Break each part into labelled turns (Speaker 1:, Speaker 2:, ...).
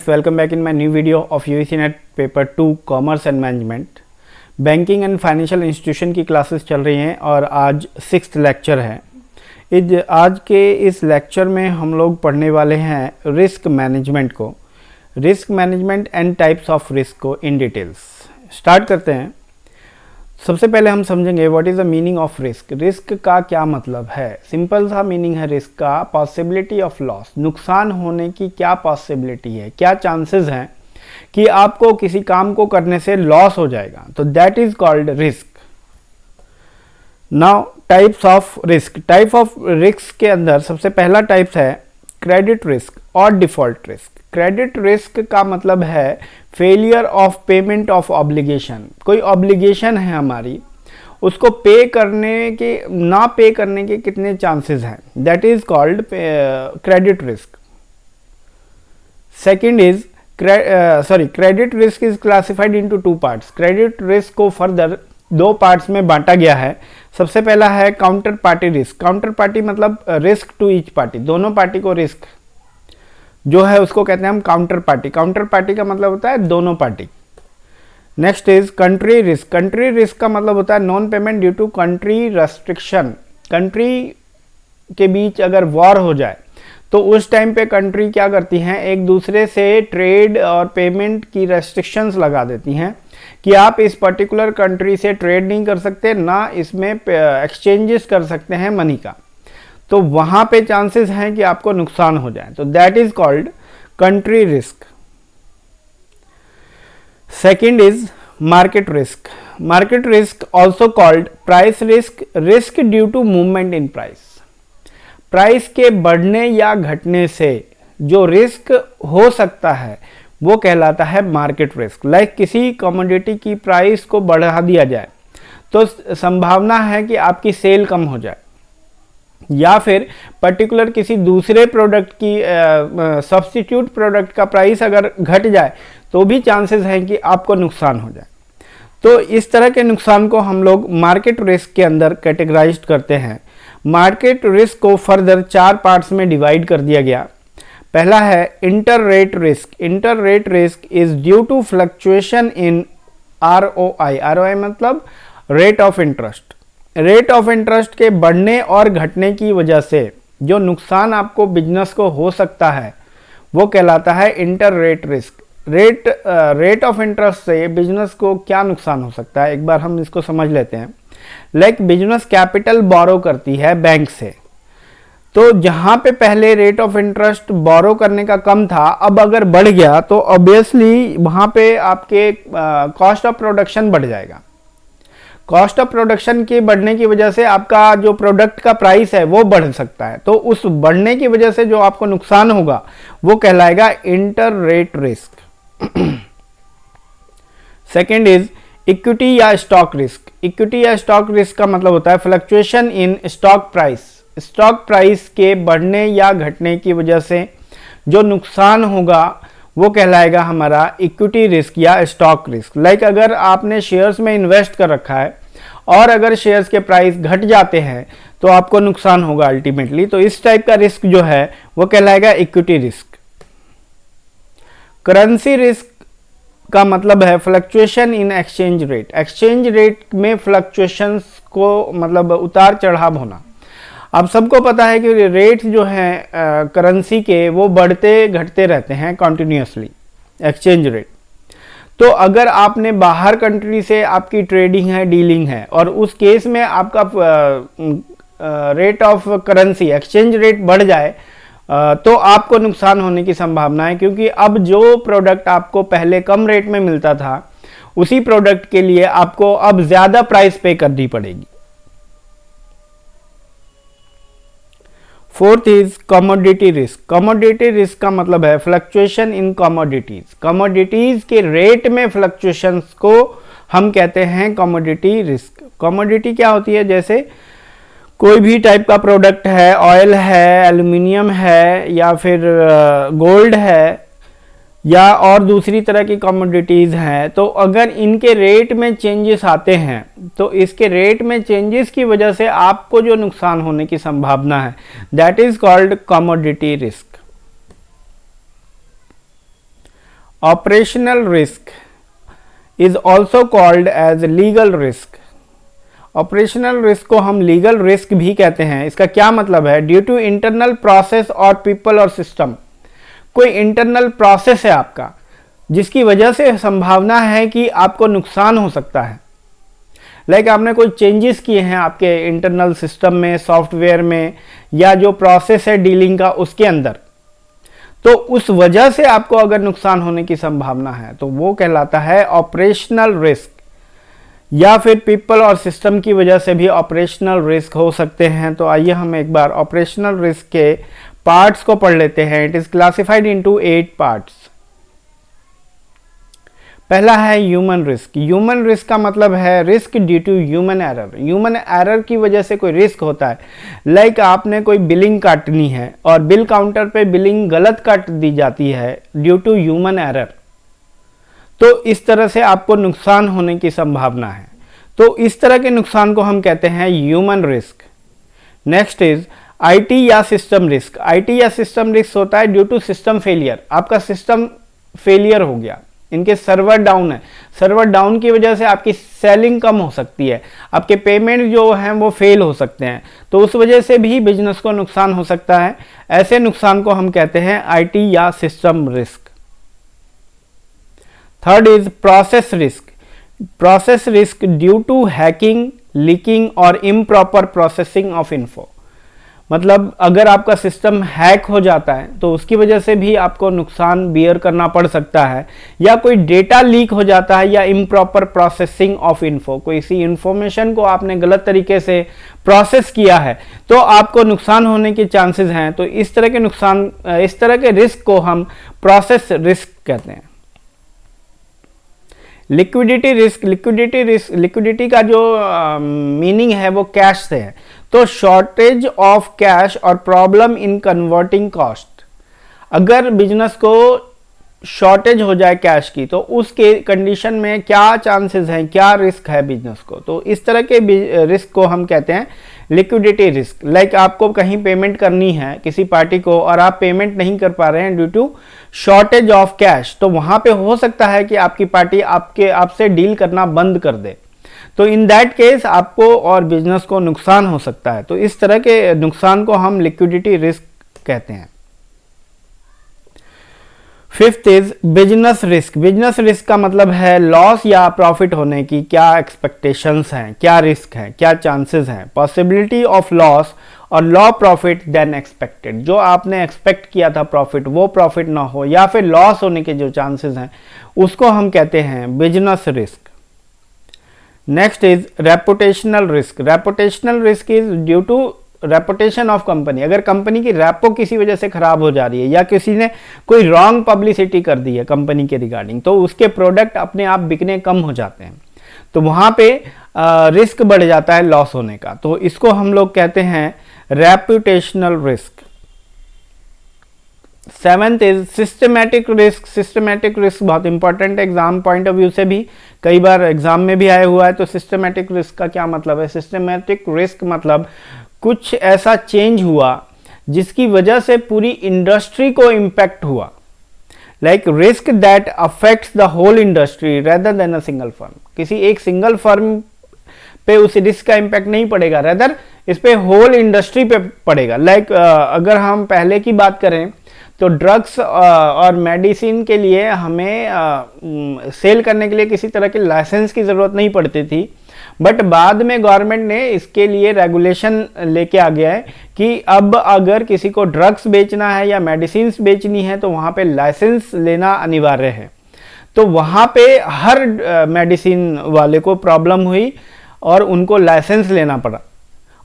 Speaker 1: Welcome back in my new video of UEC NET paper 2 commerce and management. Banking and financial institution की classes चल रही हैं और आज 6th लेक्चर है। आज के इस लेक्चर में हम लोग पढ़ने वाले हैं रिस्क मैनेजमेंट को, risk management and types of risk को इन डिटेल्स। स्टार्ट करते हैं। सबसे पहले हम समझेंगे what is the meaning of risk. Risk का क्या मतलब है। सिंपल सा मीनिंग है रिस्क का, पॉसिबिलिटी ऑफ लॉस, नुकसान होने की क्या पॉसिबिलिटी है, क्या चांसेस हैं कि आपको किसी काम को करने से लॉस हो जाएगा, तो that is called risk. Now types of risk. Type of risk के अंदर सबसे पहला टाइप्स है क्रेडिट रिस्क और डिफॉल्ट रिस्क। क्रेडिट रिस्क का मतलब है failure of payment of obligation. कोई ऑब्लिगेशन है हमारी, उसको पे करने के कितने चांसेस हैं, that is called credit risk. Second is credit risk is classified into 2 parts. Credit risk को फर्दर 2 पार्ट्स में बांटा गया है। सबसे पहला है counter party risk. Counter party मतलब रिस्क टू ईच पार्टी, दोनों पार्टी को रिस्क जो है उसको कहते हैं हम काउंटर पार्टी। काउंटर पार्टी का मतलब होता है दोनों party. Next is country risk. Country risk का मतलब होता है non payment due to country restriction. Country के बीच अगर वॉर हो जाए तो उस टाइम पे कंट्री क्या करती हैं, एक दूसरे से ट्रेड और पेमेंट की रेस्ट्रिक्शंस लगा देती हैं कि आप इस पर्टिकुलर कंट्री से ट्रेड नहीं कर सकते, ना इसमें एक्सचेंजेस कर सकते हैं मनी का, तो वहां पे चांसेस हैं कि आपको नुकसान हो जाए, तो that is called country risk. Second is market risk. Market risk also called price risk. Risk due to movement in price. Price के बढ़ने या घटने से जो रिस्क हो सकता है वो कहलाता है मार्केट रिस्क। लाइक किसी कमोडिटी की प्राइस को बढ़ा दिया जाए तो संभावना है कि आपकी सेल कम हो जाए, या फिर पर्टिकुलर किसी दूसरे प्रोडक्ट की सब्स्टिट्यूट प्रोडक्ट का प्राइस अगर घट जाए तो भी चांसेस हैं कि आपको नुकसान हो जाए। तो इस तरह के नुकसान को हम लोग मार्केट रिस्क के अंदर कैटेगराइज करते हैं। मार्केट रिस्क को फर्दर 4 पार्ट्स में डिवाइड कर दिया गया। पहला है inter rate risk. Inter rate risk is due to fluctuation in ROI। ROI मतलब rate of interest. Rate of interest के बढ़ने और घटने की वजह से जो नुकसान आपको बिजनेस को हो सकता है वो कहलाता है inter rate risk. Rate of interest से बिजनेस को क्या नुकसान हो सकता है, एक बार हम इसको समझ लेते हैं। लाइक बिजनेस कैपिटल बोरो करती है बैंक से, तो जहां पे पहले रेट ऑफ इंटरेस्ट बोरो करने का कम था, अब अगर बढ़ गया तो ऑब्वियसली वहां पे आपके कॉस्ट ऑफ प्रोडक्शन बढ़ जाएगा। कॉस्ट ऑफ प्रोडक्शन के बढ़ने की वजह से आपका जो प्रोडक्ट का प्राइस है वो बढ़ सकता है, तो उस बढ़ने की वजह से जो आपको नुकसान होगा वो कहलाएगा inter rate risk. Second is equity या स्टॉक रिस्क। इक्विटी या स्टॉक रिस्क का मतलब होता है fluctuation in stock price. Stock price के बढ़ने या घटने की वजह से जो नुकसान होगा वो कहलाएगा हमारा इक्विटी रिस्क या स्टॉक रिस्क। लाइक अगर आपने शेयर्स में इन्वेस्ट कर रखा है और अगर शेयर्स के प्राइस घट जाते हैं तो आपको नुकसान होगा अल्टीमेटली, तो इस टाइप का रिस्क जो है वो कहलाएगा इक्विटी रिस्क। करेंसी रिस्क का मतलब है fluctuation in exchange rate. Exchange rate में फ्लक्चुएशंस को मतलब उतार चढ़ाव होना। अब सबको पता है कि रेट जो है करेंसी के वो बढ़ते घटते रहते हैं कॉन्टिन्यूसली, एक्सचेंज रेट। तो अगर आपने बाहर कंट्री से आपकी ट्रेडिंग है, डीलिंग है, और उस केस में आपका rate of currency exchange rate बढ़ जाए तो आपको नुकसान होने की संभावना है, क्योंकि अब जो प्रोडक्ट आपको पहले कम रेट में मिलता था उसी प्रोडक्ट के लिए आपको अब ज्यादा प्राइस पे करनी पड़ेगी। Fourth is commodity risk. Commodity risk का मतलब है फ्लक्चुएशन इन कमोडिटीज। कमोडिटीज के रेट में फ्लक्चुएशंस को हम कहते हैं कमोडिटी रिस्क। कमोडिटी क्या होती है, जैसे कोई भी टाइप का प्रोडक्ट है, ऑयल है, एल्युमिनियम है, या फिर गोल्ड है, या और दूसरी तरह की कमोडिटीज़ हैं, तो अगर इनके रेट में चेंजेस आते हैं तो इसके रेट में चेंजेस की वजह से आपको जो नुकसान होने की संभावना है that is called commodity risk. Operational risk is also called as legal risk. Operational risk को हम लीगल रिस्क भी कहते हैं। इसका क्या मतलब है? ड्यू टू इंटरनल प्रोसेस और पीपल और सिस्टम, कोई इंटरनल प्रोसेस है आपका जिसकी वजह से संभावना है कि आपको नुकसान हो सकता है। लाइक आपने कोई चेंजेस किए हैं आपके इंटरनल सिस्टम में, सॉफ्टवेयर में, या जो प्रोसेस है डीलिंग का उसके अंदर, तो उस वजह से आपको अगर नुकसान होने की संभावना है तो वो कहलाता है ऑपरेशनल रिस्क। या फिर पीपल और सिस्टम की वजह से भी ऑपरेशनल रिस्क हो सकते हैं। तो आइए हम एक बार ऑपरेशनल रिस्क के पार्ट्स को पढ़ लेते हैं। It is classified into 8 parts. पहला है ह्यूमन रिस्क। ह्यूमन रिस्क का मतलब है risk due to human error. Human error की वजह से कोई रिस्क होता है। लाइक आपने कोई बिलिंग काटनी है और बिल काउंटर पे बिलिंग गलत काट दी जाती है ड्यू टू ह्यूमन एरर, तो इस तरह से आपको नुकसान होने की संभावना है। तो इस तरह के नुकसान को हम कहते हैं human risk. Next is IT या सिस्टम रिस्क। आईटी या सिस्टम रिस्क होता है ड्यू टू सिस्टम फेलियर। आपका सिस्टम फेलियर हो गया, इनके सर्वर डाउन है, सर्वर डाउन की वजह से आपकी सेलिंग कम हो सकती है, आपके पेमेंट जो हैं वो फेल हो सकते हैं, तो उस वजह से भी बिजनेस को नुकसान हो सकता है। ऐसे नुकसान को हम कहते हैं आईटी या system risk. Third is process risk. Process risk due to hacking, leaking और इम्प्रॉपर प्रोसेसिंग ऑफ इन्फो। मतलब अगर आपका सिस्टम हैक हो जाता है तो उसकी वजह से भी आपको नुकसान बियर करना पड़ सकता है, या कोई डेटा लीक हो जाता है, या इम्प्रॉपर प्रोसेसिंग ऑफ इन्फो, कोई इसी इंफॉर्मेशन को आपने गलत तरीके से प्रोसेस किया है तो आपको नुकसान होने के चांसेस हैं। तो इस तरह के नुकसान, इस तरह के रिस्क को हम प्रोसेस रिस्क कहते हैं। Liquidity risk. लिक्विडिटी का जो मीनिंग है वो कैश से है। तो शॉर्टेज ऑफ कैश और प्रॉब्लम इन कन्वर्टिंग कॉस्ट। अगर बिजनेस को शॉर्टेज हो जाए कैश की तो उसके कंडीशन में क्या चांसेस हैं, क्या रिस्क है बिजनेस को, तो इस तरह के रिस्क को हम कहते हैं लिक्विडिटी रिस्क। लाइक आपको कहीं पेमेंट करनी है किसी पार्टी को और आप पेमेंट नहीं कर पा रहे हैं due to shortage of cash, तो वहां पे हो सकता है कि आपकी पार्टी आपसे डील करना बंद कर दे। तो इन दैट केस आपको और बिजनेस को नुकसान हो सकता है। तो इस तरह के नुकसान को हम लिक्विडिटी रिस्क कहते हैं। Fifth is business risk. Business risk का मतलब है लॉस या प्रॉफिट होने की क्या एक्सपेक्टेशंस हैं, क्या रिस्क है, क्या चांसेस हैं, पॉसिबिलिटी ऑफ लॉस और लॉ प्रॉफिट देन एक्सपेक्टेड। जो आपने एक्सपेक्ट किया था प्रॉफिट वो प्रॉफिट ना हो, या फिर लॉस होने के जो चांसेस हैं उसको हम कहते हैं business risk. Next is reputational risk. Reputational risk is due to reputation of company. अगर कंपनी की रेपो किसी वजह से खराब हो जा रही है या किसी ने कोई रॉन्ग पब्लिसिटी कर दी है कंपनी के रिगार्डिंग, तो उसके प्रोडक्ट अपने आप बिकने कम हो जाते हैं, तो वहां पे रिस्क बढ़ जाता है लॉस होने का। तो इसको हम लोग कहते हैं reputational risk. Seventh is systematic risk. Systematic risk बहुत इंपॉर्टेंट है एग्जाम पॉइंट ऑफ व्यू से भी, कई बार एग्जाम में भी आया हुआ है। तो सिस्टमैटिक रिस्क का क्या मतलब है? सिस्टमैटिक रिस्क मतलब कुछ ऐसा चेंज हुआ जिसकी वजह से पूरी इंडस्ट्री को इंपैक्ट हुआ। Like risk that affects the whole industry rather than a single firm. किसी एक सिंगल फर्म पे उस रिस्क का इंपैक्ट नहीं पड़ेगा, रेदर इस पे होल इंडस्ट्री पे पड़ेगा। लाइक अगर हम पहले की बात करें तो ड्रग्स और मेडिसिन के लिए हमें सेल करने के लिए किसी तरह के लाइसेंस की ज़रूरत नहीं पड़ती थी, बट बाद में गवर्नमेंट ने इसके लिए रेगुलेशन लेके आ गया है कि अब अगर किसी को ड्रग्स बेचना है या मेडिसिन बेचनी है तो वहाँ पे लाइसेंस लेना अनिवार्य है। तो वहाँ पे हर मेडिसिन वाले को प्रॉब्लम हुई और उनको लाइसेंस लेना पड़ा,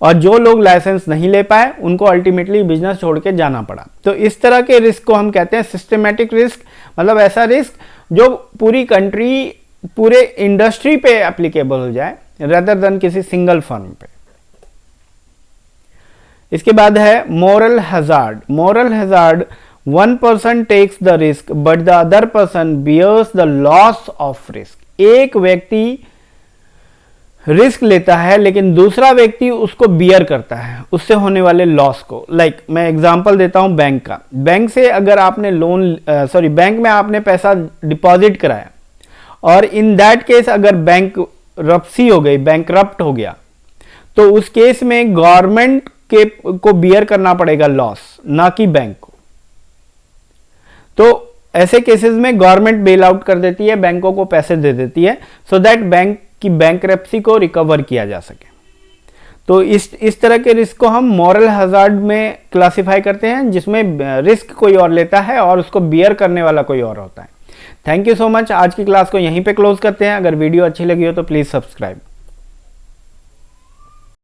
Speaker 1: और जो लोग लाइसेंस नहीं ले पाए उनको अल्टीमेटली बिजनेस छोड़ के जाना पड़ा। तो इस तरह के रिस्क को हम कहते हैं सिस्टमैटिक रिस्क। मतलब ऐसा रिस्क जो पूरी कंट्री, पूरे इंडस्ट्री पे एप्लीकेबल हो जाए रेदर देन किसी सिंगल फर्म पे। इसके बाद है moral hazard. Moral hazard, one person takes the risk but the other person bears the loss of risk. एक व्यक्ति रिस्क लेता है लेकिन दूसरा व्यक्ति उसको बियर करता है, उससे होने वाले लॉस को। लाइक मैं एग्जांपल देता हूं बैंक का। बैंक से अगर आपने बैंक में आपने पैसा डिपॉजिट कराया और इन दैट केस अगर बैंक रप्सी हो गई, बैंक करप्ट हो गया, तो उस केस में गवर्नमेंट को बियर करना पड़ेगा लॉस, ना कि बैंक को। तो ऐसे केसेस में गवर्नमेंट बेल आउट कर देती है, बैंकों को पैसे दे देती है, सो दैट बैंक की बैंकरप्सी को रिकवर किया जा सके। तो इस तरह के रिस्क को हम मॉरल हजार्ड में क्लासिफाई करते हैं, जिसमें रिस्क कोई और लेता है और उसको बियर करने वाला कोई और होता है। Thank you so much. आज की क्लास को यहीं पे क्लोज करते हैं। अगर वीडियो अच्छी लगी हो तो प्लीज सब्सक्राइब।